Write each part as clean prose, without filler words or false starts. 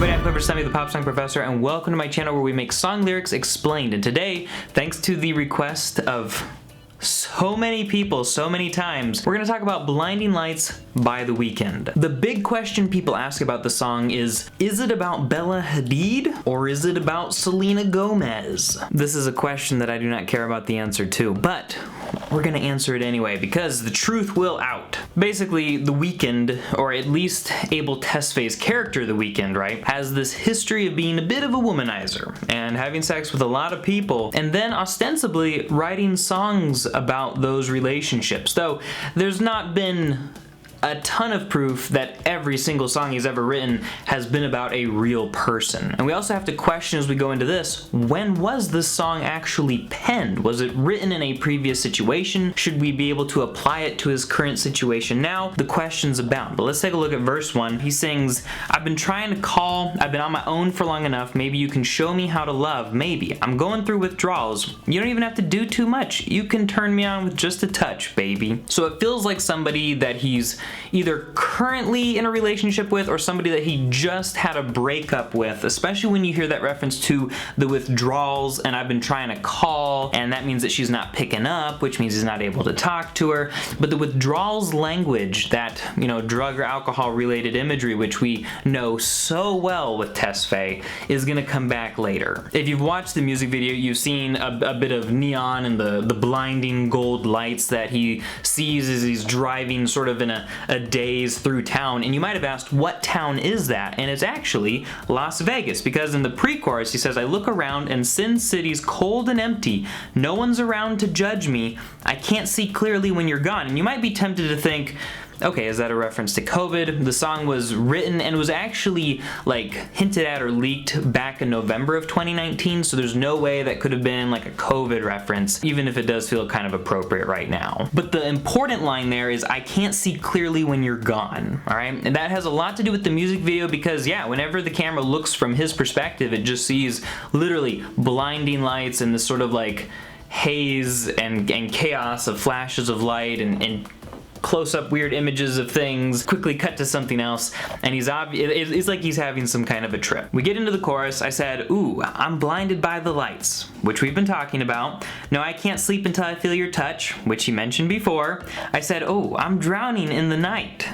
everybody, I'm Clever Sammy, the Pop Song Professor, and welcome to my channel where we make song lyrics explained. And today, thanks to the request of so many people, so many times, we're gonna talk about Blinding Lights by The Weeknd. The big question people ask about the song is it about Bella Hadid or is it about Selena Gomez? This is a question that I do not care about the answer to, but we're gonna answer it anyway because the truth will out. Basically, The Weeknd, or at least Abel Tesfaye's character The Weeknd, right, has this history of being a bit of a womanizer and having sex with a lot of people and then ostensibly writing songs about those relationships. Though there's not been a ton of proof that every single song he's ever written has been about a real person. And we also have to question as we go into this, when was this song actually penned? Was it written in a previous situation? Should we be able to apply it to his current situation now? The questions abound. But let's take a look at verse 1. He sings, "I've been trying to call, I've been on my own for long enough, maybe you can show me how to love, maybe. I'm going through withdrawals. You don't even have to do too much. You can turn me on with just a touch, baby." So it feels like somebody that he's either currently in a relationship with or somebody that he just had a breakup with, especially when you hear that reference to the withdrawals and "I've been trying to call," and that means that she's not picking up, which means he's not able to talk to her. But the withdrawals language, that, you know, drug or alcohol related imagery, which we know so well with Tesfaye, is gonna come back later. If you've watched the music video, you've seen a bit of neon and the blinding gold lights that he sees as he's driving sort of in a daze through town, and you might have asked, what town is that? And it's actually Las Vegas, because in the pre-chorus he says, "I look around and Sin City's cold and empty, no one's around to judge me, I can't see clearly when you're gone." And you might be tempted to think, okay, is that a reference to COVID? The song was written and was actually like hinted at or leaked back in November of 2019, so there's no way that could have been like a COVID reference, even if it does feel kind of appropriate right now. But the important line there is, "I can't see clearly when you're gone," all right? And that has a lot to do with the music video because, yeah, whenever the camera looks from his perspective, it just sees literally blinding lights and this sort of like haze and chaos of flashes of light and close-up weird images of things, quickly cut to something else, and it's like he's having some kind of a trip. We get into the chorus. I said, "Ooh, I'm blinded by the lights," which we've been talking about. "No, I can't sleep until I feel your touch," which he mentioned before. I said, "Oh, I'm drowning in the night,"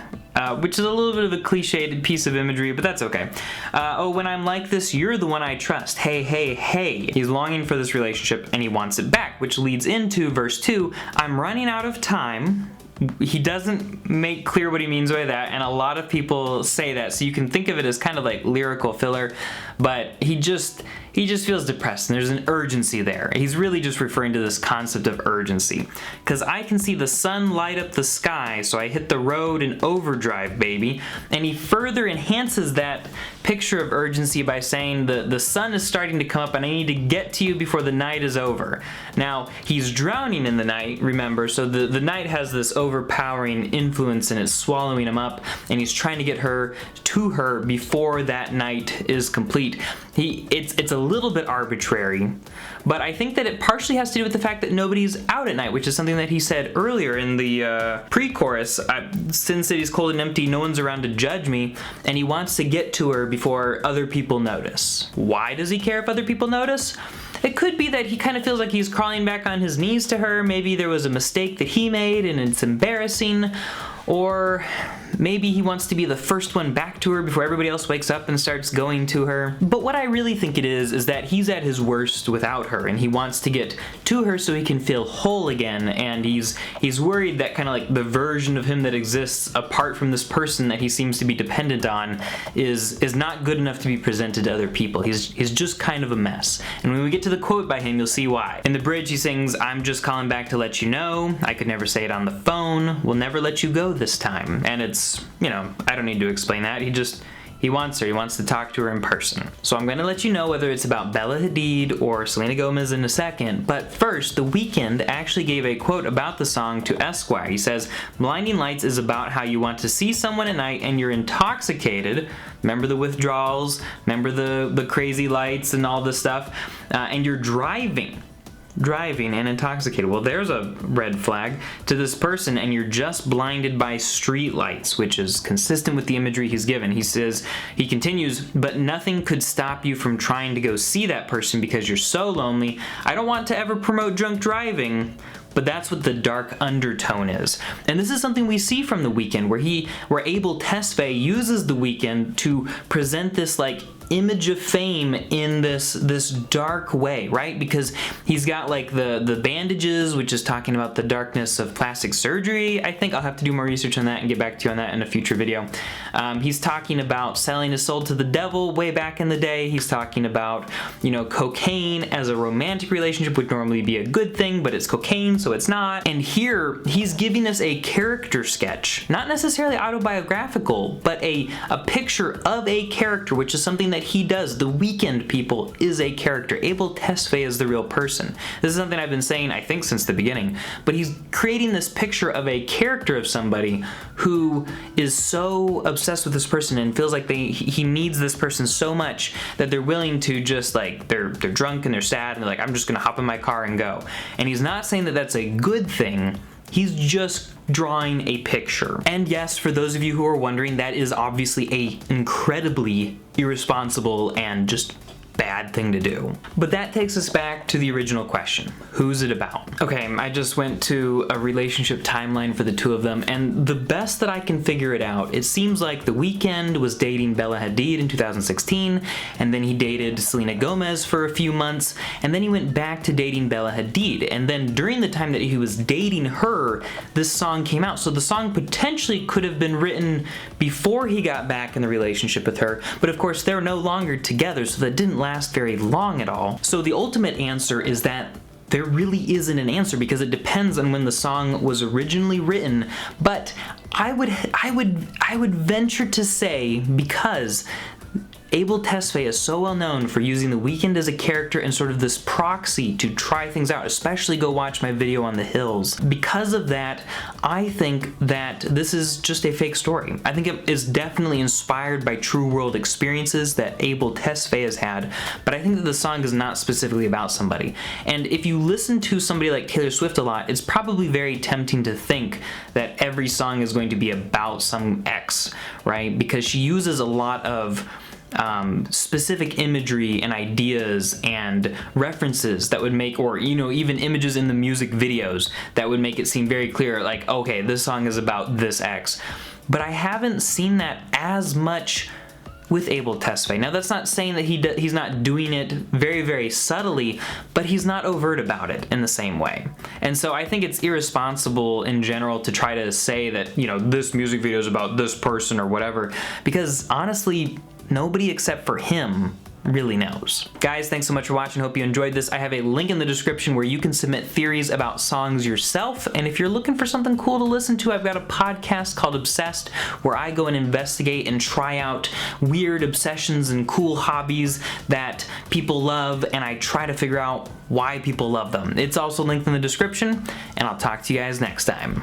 which is a little bit of a cliched piece of imagery, but that's okay. "Oh, when I'm like this, you're the one I trust. Hey, hey, hey." He's longing for this relationship and he wants it back, which leads into verse 2. "I'm running out of time." He doesn't make clear what he means by that, and a lot of people say that, so you can think of it as kind of like lyrical filler, but he just feels depressed, and there's an urgency there. He's really just referring to this concept of urgency. "'Cause I can see the sun light up the sky, so I hit the road in overdrive, baby." And he further enhances that picture of urgency by saying the sun is starting to come up and I need to get to you before the night is over. Now, he's drowning in the night, remember, so the night has this overpowering influence and it's swallowing him up, and he's trying to get to her before that night is complete. It's a little bit arbitrary, but I think that it partially has to do with the fact that nobody's out at night, which is something that he said earlier in the pre-chorus. "Sin City's cold and empty, no one's around to judge me," and he wants to get to her before other people notice. Why does he care if other people notice? It could be that he kind of feels like he's crawling back on his knees to her. Maybe there was a mistake that he made and it's embarrassing. Or maybe he wants to be the first one back to her before everybody else wakes up and starts going to her. But what I really think it is that he's at his worst without her, and he wants to get to her so he can feel whole again, and he's worried that kind of like the version of him that exists apart from this person that he seems to be dependent on is not good enough to be presented to other people. He's just kind of a mess. And when we get to the quote by him, you'll see why. In the bridge he sings, "I'm just calling back to let you know. I could never say it on the phone. We'll never let you go this time." And it's, you know, I don't need to explain that. He wants her. He wants to talk to her in person. So I'm going to let you know whether it's about Bella Hadid or Selena Gomez in a second. But first, The Weeknd actually gave a quote about the song to Esquire. He says, "Blinding Lights is about how you want to see someone at night and you're intoxicated." Remember the withdrawals? Remember the crazy lights and all this stuff? And you're driving. driving and intoxicated. Well, there's a red flag to this person, and you're just blinded by street lights, which is consistent with the imagery he's given. He continues, but nothing could stop you from trying to go see that person because you're so lonely. I don't want to ever promote drunk driving, but that's what the dark undertone is. And this is something we see from The Weeknd, where Abel Tesfaye uses The Weeknd to present this like image of fame in this dark way, right? Because he's got like the bandages, which is talking about the darkness of plastic surgery. I think I'll have to do more research on that and get back to you on that in a future video. He's talking about selling his soul to the devil way back in the day. He's talking about, you know, cocaine as a romantic relationship would normally be a good thing, but it's cocaine, so it's not. And here he's giving us a character sketch, not necessarily autobiographical, but a picture of a character, which is something that he does. The Weeknd, people, is a character. Abel Tesfaye is the real person. This is something I've been saying, I think, since the beginning, but he's creating this picture of a character of somebody who is so obsessed with this person and feels like he needs this person so much that they're willing to just like, they're drunk and they're sad and they're like, I'm just gonna hop in my car and go. And he's not saying that that's a good thing. He's just drawing a picture. And yes, for those of you who are wondering, that is obviously a incredibly irresponsible and just bad thing to do. But that takes us back to the original question. Who's it about? Okay, I just went to a relationship timeline for the two of them, and the best that I can figure it out, it seems like The Weeknd was dating Bella Hadid in 2016, and then he dated Selena Gomez for a few months, and then he went back to dating Bella Hadid, and then during the time that he was dating her, this song came out. So the song potentially could have been written before he got back in the relationship with her, but of course they're no longer together, so that didn't last very long at all. So the ultimate answer is that there really isn't an answer because it depends on when the song was originally written, but I would venture to say, because Abel Tesfaye is so well known for using The Weeknd as a character and sort of this proxy to try things out, especially go watch my video on The Hills. Because of that, I think that this is just a fake story. I think it is definitely inspired by true world experiences that Abel Tesfaye has had, but I think that the song is not specifically about somebody. And if you listen to somebody like Taylor Swift a lot, it's probably very tempting to think that every song is going to be about some ex, right? Because she uses a lot of specific imagery and ideas and references that would make, or you know, even images in the music videos that would make it seem very clear, like, okay, this song is about this ex. But I haven't seen that as much with Abel Tesfaye. Now that's not saying that he's not doing it very, very subtly, but he's not overt about it in the same way. And so I think it's irresponsible in general to try to say that, you know, this music video is about this person or whatever, because honestly, nobody except for him really knows. Guys, thanks so much for watching. Hope you enjoyed this. I have a link in the description where you can submit theories about songs yourself. And if you're looking for something cool to listen to, I've got a podcast called Obsessed where I go and investigate and try out weird obsessions and cool hobbies that people love, and I try to figure out why people love them. It's also linked in the description, and I'll talk to you guys next time.